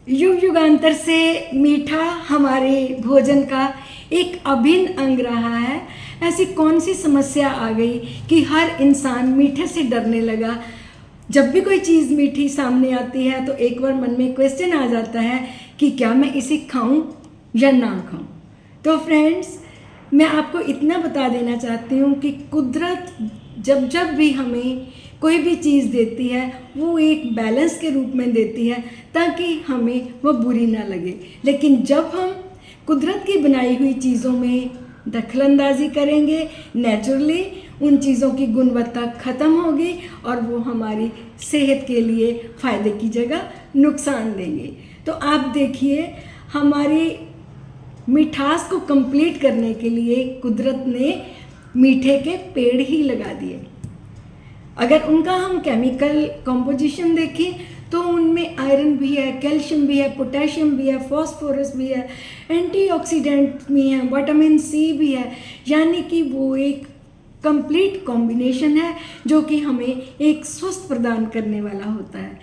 युग युगांतर से मीठा हमारे भोजन का एक अभिन्न अंग रहा है। ऐसी कौन सी समस्या आ गई कि हर इंसान मीठे से डरने लगा। जब भी कोई चीज़ मीठी सामने आती है तो एक बार मन में क्वेश्चन आ जाता है कि क्या मैं इसे खाऊं या ना खाऊं। तो फ्रेंड्स, मैं आपको इतना बता देना चाहती हूँ कि कुदरत जब जब भी हमें कोई भी चीज़ देती है वो एक बैलेंस के रूप में देती है ताकि हमें वो बुरी ना लगे। लेकिन जब हम कुदरत की बनाई हुई चीज़ों में दखलंदाजी करेंगे, नेचुरली उन चीज़ों की गुणवत्ता ख़त्म होगी और वो हमारी सेहत के लिए फ़ायदे की जगह नुकसान देंगे। तो आप देखिए, हमारी मिठास को कंप्लीट करने के लिए कुदरत ने मीठे के पेड़ ही लगा दिए। अगर उनका हम केमिकल कंपोजिशन देखें तो उनमें आयरन भी है, कैल्शियम भी है, पोटेशियम भी है, फास्फोरस भी है, एंटीऑक्सीडेंट भी है, विटामिन सी भी है। यानी कि वो एक कंप्लीट कॉम्बिनेशन है जो कि हमें एक स्वस्थ प्रदान करने वाला होता है।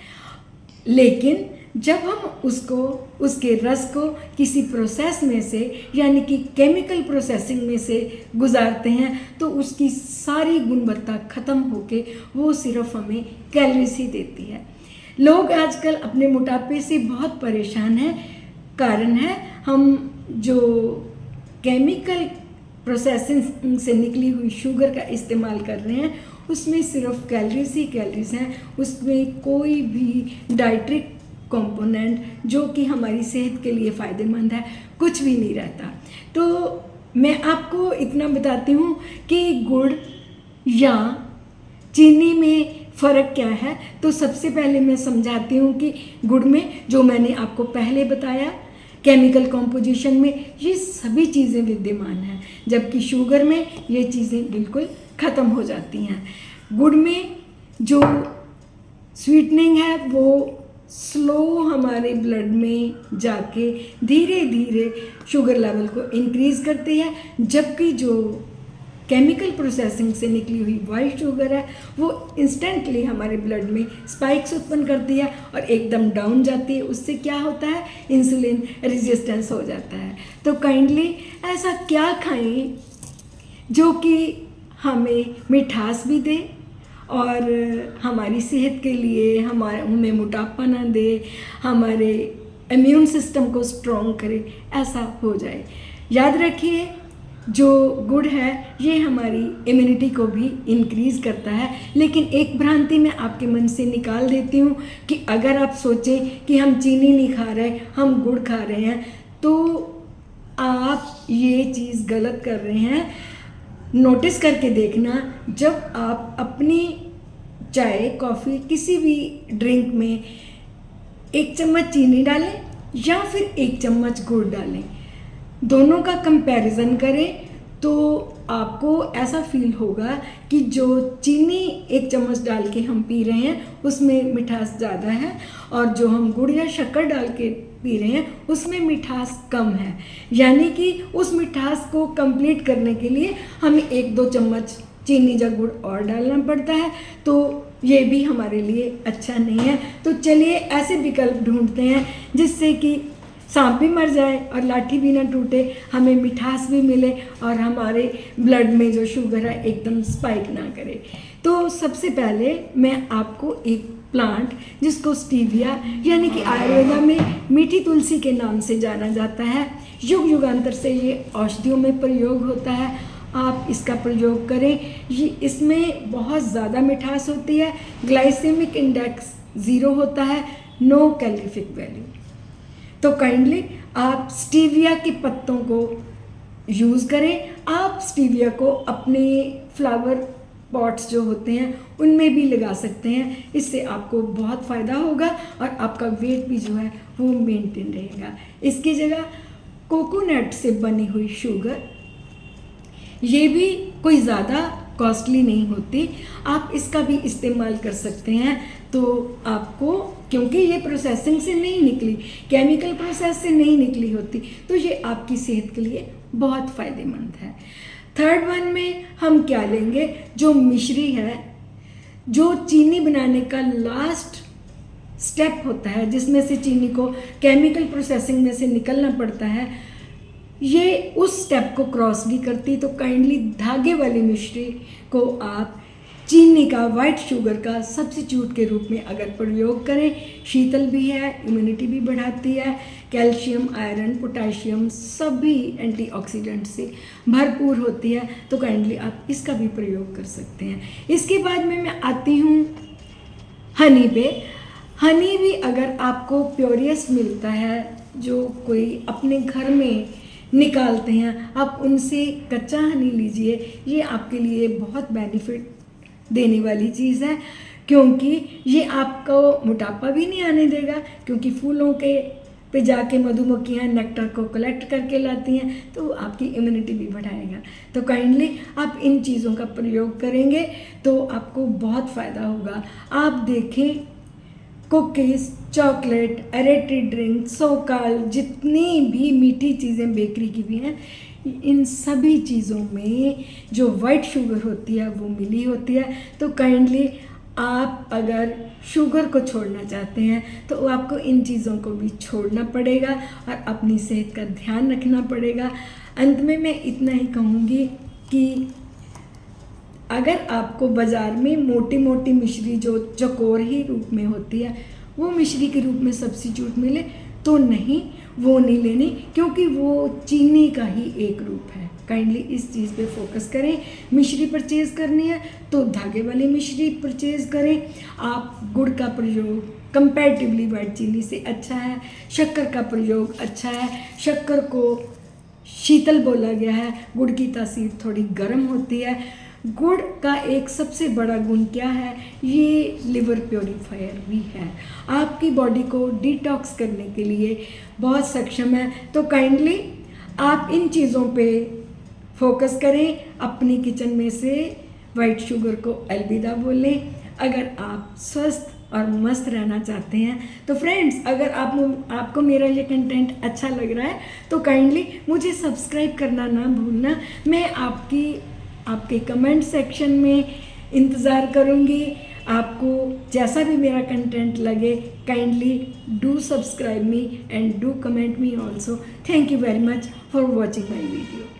लेकिन जब हम उसके रस को किसी प्रोसेस में से यानी कि केमिकल प्रोसेसिंग में से गुजारते हैं तो उसकी सारी गुणवत्ता ख़त्म होके वो सिर्फ हमें कैलोरीज ही देती है। लोग आजकल अपने मोटापे से बहुत परेशान हैं। कारण है हम जो केमिकल प्रोसेसिंग से निकली हुई शुगर का इस्तेमाल कर रहे हैं उसमें सिर्फ कैलोरीज ही कैलोरीज हैं। उसमें कोई भी डाइटरी कंपोनेंट जो कि हमारी सेहत के लिए फ़ायदेमंद है कुछ भी नहीं रहता। तो मैं आपको इतना बताती हूँ कि गुड़ या चीनी में फ़र्क क्या है। तो सबसे पहले मैं समझाती हूँ कि गुड़ में जो मैंने आपको पहले बताया केमिकल कॉम्पोजिशन में ये सभी चीज़ें विद्यमान हैं, जबकि शुगर में ये चीज़ें बिल्कुल ख़त्म हो जाती हैं। गुड़ में जो स्वीटनिंग है वो स्लो हमारे ब्लड में जाके धीरे धीरे शुगर लेवल को इंक्रीज़ करती है, जबकि जो केमिकल प्रोसेसिंग से निकली हुई वाइट शुगर है वो इंस्टेंटली हमारे ब्लड में स्पाइक्स उत्पन्न करती है और एकदम डाउन जाती है। उससे क्या होता है, इंसुलिन रेजिस्टेंस हो जाता है। तो काइंडली ऐसा क्या खाएं जो कि हमें मिठास भी दे और हमारी सेहत के लिए हमें मोटापा ना दे, हमारे इम्यून सिस्टम को स्ट्रॉन्ग करे, ऐसा हो जाए। याद रखिए, जो गुड़ है ये हमारी इम्यूनिटी को भी इंक्रीज़ करता है। लेकिन एक भ्रांति मैं आपके मन से निकाल देती हूँ कि अगर आप सोचें कि हम चीनी नहीं खा रहे, हम गुड़ खा रहे हैं, तो आप ये चीज़ गलत कर रहे हैं। नोटिस करके देखना, जब आप अपनी चाय, कॉफ़ी, किसी भी ड्रिंक में 1 चम्मच चीनी डालें या फिर 1 चम्मच गुड़ डालें, दोनों का कंपैरिजन करें तो आपको ऐसा फील होगा कि जो चीनी 1 चम्मच डाल के हम पी रहे हैं उसमें मिठास ज़्यादा है और जो हम गुड़ या शक्कर डाल के पी रहे हैं उसमें मिठास कम है। यानी कि उस मिठास को कंप्लीट करने के लिए हमें 1-2 चम्मच चीनी या गुड़ और डालना पड़ता है। तो ये भी हमारे लिए अच्छा नहीं है। तो चलिए ऐसे विकल्प ढूंढते हैं जिससे कि सांप भी मर जाए और लाठी भी ना टूटे, हमें मिठास भी मिले और हमारे ब्लड में जो शुगर है एकदम स्पाइक ना करे। तो सबसे पहले मैं आपको एक प्लांट जिसको स्टीविया यानी कि आयुर्वेदा में मीठी तुलसी के नाम से जाना जाता है, युग युगांतर से ये औषधियों में प्रयोग होता है। आप इसका प्रयोग करें। ये इसमें बहुत ज़्यादा मिठास होती है, ग्लाइसेमिक इंडेक्स 0 होता है, नो कैलोरीफिक वैल्यू। तो काइंडली आप स्टीविया के पत्तों को यूज़ करें। आप स्टीविया को अपने फ्लावर पॉट्स जो होते हैं उनमें भी लगा सकते हैं। इससे आपको बहुत फ़ायदा होगा और आपका वेट भी जो है वो मेंटेन रहेगा। इसकी जगह कोकोनट से बनी हुई शुगर, ये भी कोई ज़्यादा कॉस्टली नहीं होती, आप इसका भी इस्तेमाल कर सकते हैं। तो आपको, क्योंकि ये प्रोसेसिंग से नहीं निकली, केमिकल प्रोसेस से नहीं निकली होती, तो ये आपकी सेहत के लिए बहुत फ़ायदेमंद है। थर्ड वन में हम क्या लेंगे, जो मिश्री है, जो चीनी बनाने का लास्ट स्टेप होता है जिसमें से चीनी को केमिकल प्रोसेसिंग में से निकलना पड़ता है, ये उस स्टेप को क्रॉस नहीं करती। तो काइंडली धागे वाली मिश्री को आप चीनी का, वाइट शुगर का सब्स्टिट्यूट के रूप में अगर प्रयोग करें, शीतल भी है, इम्यूनिटी भी बढ़ाती है, कैल्शियम, आयरन, पोटाशियम सभी एंटीऑक्सीडेंट से भरपूर होती है, तो काइंडली आप इसका भी प्रयोग कर सकते हैं। इसके बाद में मैं आती हूँ हनी पे। हनी भी अगर आपको प्योरियस्ट मिलता है, जो कोई अपने घर में निकालते हैं, आप उनसे कच्चा हनी लीजिए। ये आपके लिए बहुत बेनिफिट देने वाली चीज़ है, क्योंकि ये आपको मोटापा भी नहीं आने देगा, क्योंकि फूलों के पे जाके मधुमक्खियाँ नेक्टर को कलेक्ट करके लाती हैं, तो आपकी इम्यूनिटी भी बढ़ाएगा। तो काइंडली आप इन चीज़ों का प्रयोग करेंगे तो आपको बहुत फ़ायदा होगा। आप देखें, कुकीज़, चॉकलेट, एरेटी ड्रिंक, सोकाल, जितनी भी मीठी चीज़ें बेकरी की भी हैं, इन सभी चीज़ों में जो वाइट शुगर होती है वो मिली होती है। तो काइंडली आप अगर शुगर को छोड़ना चाहते हैं तो आपको इन चीज़ों को भी छोड़ना पड़ेगा और अपनी सेहत का ध्यान रखना पड़ेगा। अंत में मैं इतना ही कहूँगी कि अगर आपको बाज़ार में मोटी मोटी मिश्री जो चकोर ही रूप में होती है, वो मिश्री के रूप में सब्स्टिट्यूट मिले तो नहीं, वो नहीं लेनी, क्योंकि वो चीनी का ही एक रूप है। काइंडली इस चीज़ पे फोकस करें। मिश्री परचेज़ करनी है तो धागे वाली मिश्री परचेज़ करें। आप गुड़ का प्रयोग कंपैरेटिवली वाइट चीनी से अच्छा है, शक्कर का प्रयोग अच्छा है। शक्कर को शीतल बोला गया है, गुड़ की तासीर थोड़ी गर्म होती है। गुड़ का एक सबसे बड़ा गुण क्या है, ये लिवर प्योरीफायर भी है, आपकी बॉडी को डिटॉक्स करने के लिए बहुत सक्षम है। तो काइंडली आप इन चीज़ों पे फोकस करें। अपनी किचन में से वाइट शुगर को अलविदा बोलें अगर आप स्वस्थ और मस्त रहना चाहते हैं। तो फ्रेंड्स, अगर आपको मेरा ये कंटेंट अच्छा लग रहा है तो काइंडली मुझे सब्सक्राइब करना ना भूलना। मैं आपके कमेंट सेक्शन में इंतज़ार करूँगी। आपको जैसा भी मेरा कंटेंट लगे, kindly do subscribe me and do comment me also. Thank you very much for watching my video.